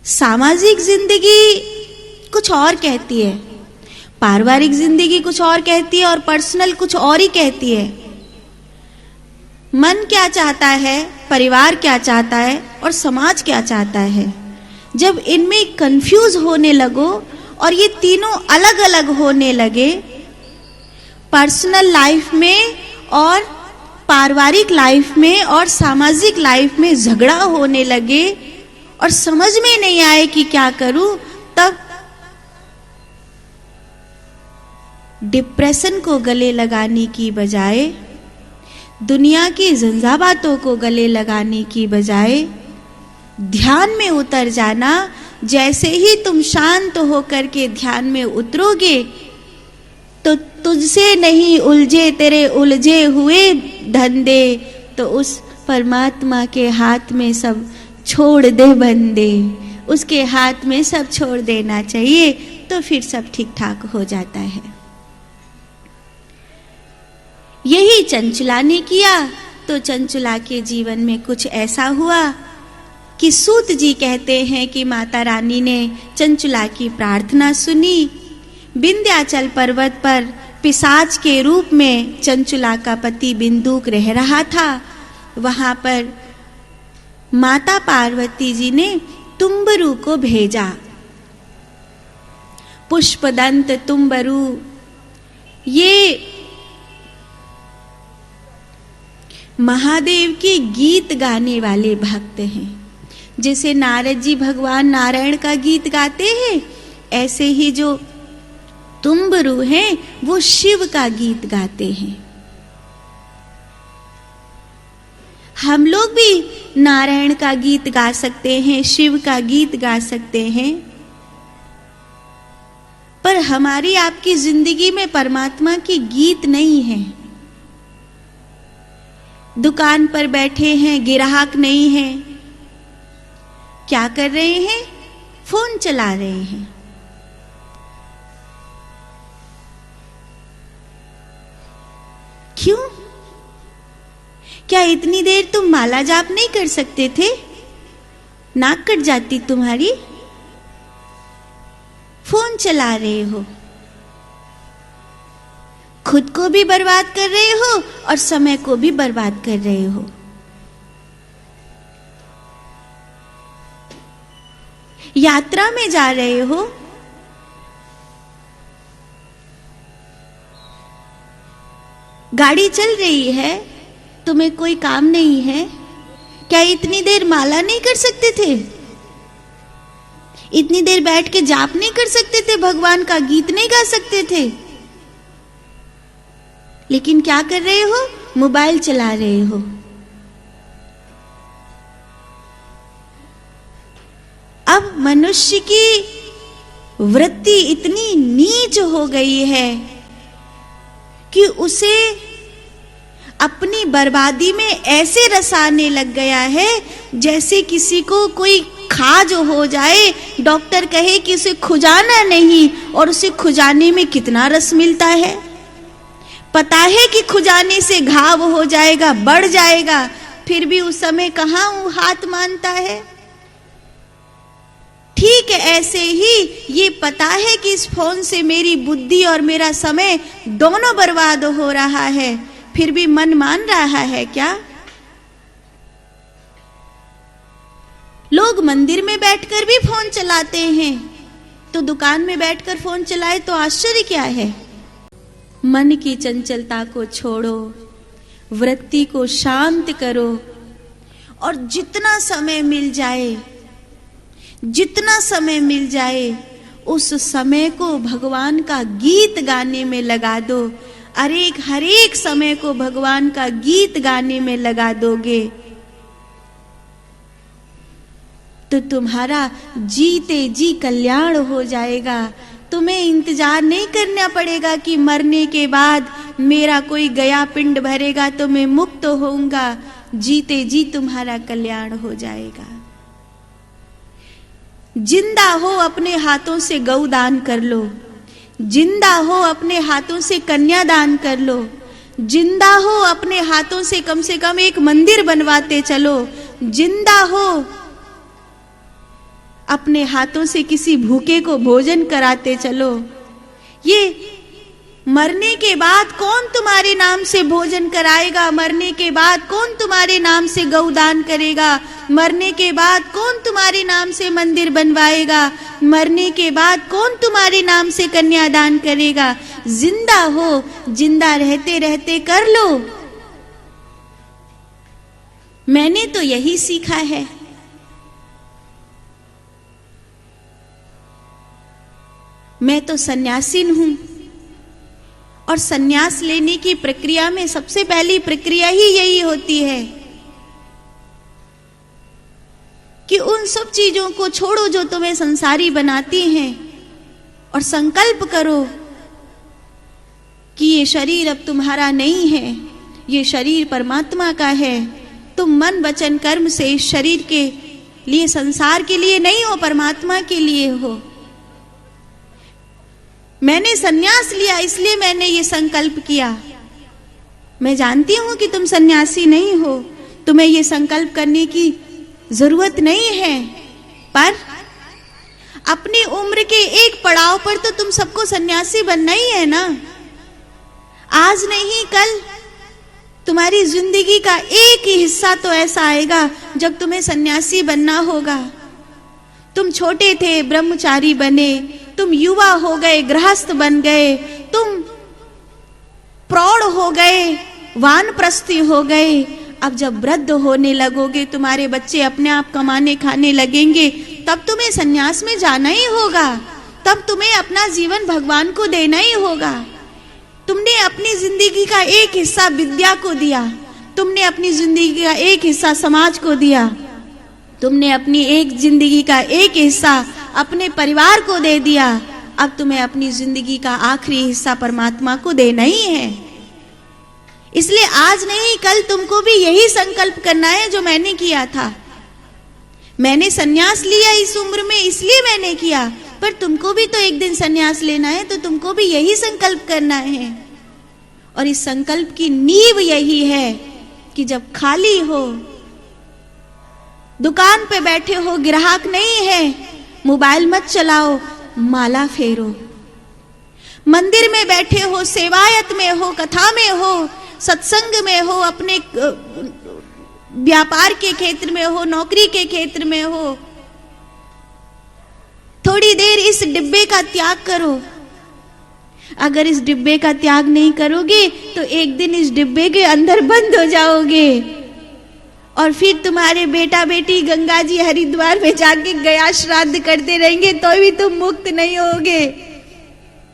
सामाजिक जिंदगी कुछ और कहती है, पारिवारिक जिंदगी कुछ और कहती है और पर्सनल कुछ और ही कहती है। मन क्या चाहता है, परिवार क्या चाहता है और समाज क्या चाहता है, जब इनमें कंफ्यूज होने लगो और ये तीनों अलग अलग होने लगे, पर्सनल लाइफ में और पारिवारिक लाइफ में और सामाजिक लाइफ में झगड़ा होने लगे और समझ में नहीं आए कि क्या करूं, तब डिप्रेशन को गले लगाने की बजाय, दुनिया की झंझावातों को गले लगाने की बजाय ध्यान में उतर जाना। जैसे ही तुम शांत होकर के ध्यान में उतरोगे तो तुझसे नहीं उलझे तेरे उलझे हुए धंधे, तो उस परमात्मा के हाथ में सब छोड़ दे बंदे, उसके हाथ में सब छोड़ देना चाहिए, तो फिर सब ठीक ठाक हो जाता है। यही चंचला ने किया, तो चंचला के जीवन में कुछ ऐसा हुआ कि सूत जी कहते हैं कि माता रानी ने चंचला की प्रार्थना सुनी। विंध्याचल पर्वत पर पिशाच के रूप में चंचला का पति बिंदुक रह रहा था। वहां पर माता पार्वती जी ने तुम्बरु को भेजा। पुष्पदंत तुम्बरु ये महादेव के गीत गाने वाले भक्त हैं। जैसे नारद जी भगवान नारायण का गीत गाते हैं, ऐसे ही जो तुम्बरु हैं वो शिव का गीत गाते हैं। हम लोग भी नारायण का गीत गा सकते हैं, शिव का गीत गा सकते हैं, पर हमारी आपकी जिंदगी में परमात्मा के गीत नहीं है। दुकान पर बैठे हैं, ग्राहक नहीं है, क्या कर रहे हैं? फोन चला रहे हैं। क्यों? क्या इतनी देर तुम माला जाप नहीं कर सकते थे? नाक कट जाती तुम्हारी। फोन चला रहे हो, खुद को भी बर्बाद कर रहे हो और समय को भी बर्बाद कर रहे हो। यात्रा में जा रहे हो, गाड़ी चल रही है, तुम्हें कोई काम नहीं है, क्या इतनी देर माला नहीं कर सकते थे? इतनी देर बैठ के जाप नहीं कर सकते थे? भगवान का गीत नहीं गा सकते थे? लेकिन क्या कर रहे हो? मोबाइल चला रहे हो। अब मनुष्य की वृत्ति इतनी नीच हो गई है कि उसे अपनी बर्बादी में ऐसे रसाने लग गया है जैसे किसी को कोई खाज हो जाए, डॉक्टर कहे कि उसे खुजाना नहीं, और उसे खुजाने में कितना रस मिलता है। पता है कि खुजाने से घाव हो जाएगा, बढ़ जाएगा, फिर भी उस समय कहां वो हाथ मानता है। ठीक है, ऐसे ही ये पता है कि इस फोन से मेरी बुद्धि और मेरा समय दोनों बर्बाद हो रहा है, फिर भी मन मान रहा है क्या? लोग मंदिर में बैठकर भी फोन चलाते हैं, तो दुकान में बैठकर फोन चलाए तो आश्चर्य क्या है? मन की चंचलता को छोड़ो, वृत्ति को शांत करो, और जितना समय मिल जाए उस समय को भगवान का गीत गाने में लगा दो। हर एक समय को भगवान का गीत गाने में लगा दोगे तो तुम्हारा जीते जी कल्याण हो जाएगा। तुम्हें इंतजार नहीं करना पड़ेगा कि मरने के बाद मेरा कोई गया पिंड भरेगा तो मैं मुक्त होऊंगा। जीते जी तुम्हारा कल्याण हो जाएगा। जिंदा हो अपने हाथों से गौ दान कर लो, जिंदा हो अपने हाथों से कन्या दान कर लो, जिंदा हो अपने हाथों से कम एक मंदिर बनवाते चलो, जिंदा हो अपने हाथों से किसी भूखे को भोजन कराते चलो। ये मरने के बाद कौन तुम्हारे नाम से भोजन कराएगा? मरने के बाद कौन तुम्हारे नाम से गौदान करेगा? मरने के बाद कौन तुम्हारे नाम से मंदिर बनवाएगा? मरने के बाद कौन तुम्हारे नाम से कन्यादान करेगा? जिंदा हो, जिंदा रहते रहते कर लो। मैंने तो यही सीखा है। मैं तो सन्यासीन हूं और सन्यास लेने की प्रक्रिया में सबसे पहली प्रक्रिया ही यही होती है कि उन सब चीजों को छोड़ो जो तुम्हें संसारी बनाती हैं और संकल्प करो कि ये शरीर अब तुम्हारा नहीं है, ये शरीर परमात्मा का है। तुम मन वचन कर्म से इस शरीर के लिए, संसार के लिए नहीं हो, परमात्मा के लिए हो। मैंने सन्यास लिया इसलिए मैंने ये संकल्प किया। मैं जानती हूं कि तुम सन्यासी नहीं हो, तुम्हें ये संकल्प करने की जरूरत नहीं है, पर अपनी उम्र के एक पड़ाव पर तो तुम सबको सन्यासी बनना ही है ना। आज नहीं कल तुम्हारी जिंदगी का एक ही हिस्सा तो ऐसा आएगा जब तुम्हें सन्यासी बनना होगा। तुम छोटे थे, ब्रह्मचारी बने, तुम युवा हो गए, गृहस्थ बन गए, तुम प्रौढ़ हो गए, वानप्रस्थी हो गए। अब जब वृद्ध होने लगोगे, तुम्हारे बच्चे अपने आप कमाने खाने लगेंगे, तब तुम्हें सन्यास में जाना ही होगा। तब तुम्हें अपना जीवन भगवान को देना ही होगा। तुमने अपनी जिंदगी का एक हिस्सा विद्या को दिया, तुमने अपनी जिंदगी का एक हिस्सा समाज को दिया, तुमने अपनी एक जिंदगी का एक हिस्सा अपने परिवार को दे दिया। अब तुम्हें अपनी जिंदगी का आखिरी हिस्सा परमात्मा को देना ही है। इसलिए आज नहीं कल तुमको भी यही संकल्प करना है जो मैंने किया था। मैंने सन्यास लिया इस उम्र में इसलिए मैंने किया, पर तुमको भी तो एक दिन सन्यास लेना है, तो तुमको भी यही संकल्प करना है। और इस संकल्प की नींव यही है कि जब खाली हो, दुकान पे बैठे हो, ग्राहक नहीं है, मोबाइल मत चलाओ, माला फेरो। मंदिर में बैठे हो, सेवायत में हो, कथा में हो, सत्संग में हो, अपने व्यापार के क्षेत्र में हो, नौकरी के क्षेत्र में हो, थोड़ी देर इस डिब्बे का त्याग करो। अगर इस डिब्बे का त्याग नहीं करोगे तो एक दिन इस डिब्बे के अंदर बंद हो जाओगे और फिर तुम्हारे बेटा बेटी गंगा जी हरिद्वार में जाके गया श्राद्ध करते रहेंगे तो भी तुम मुक्त नहीं होगे।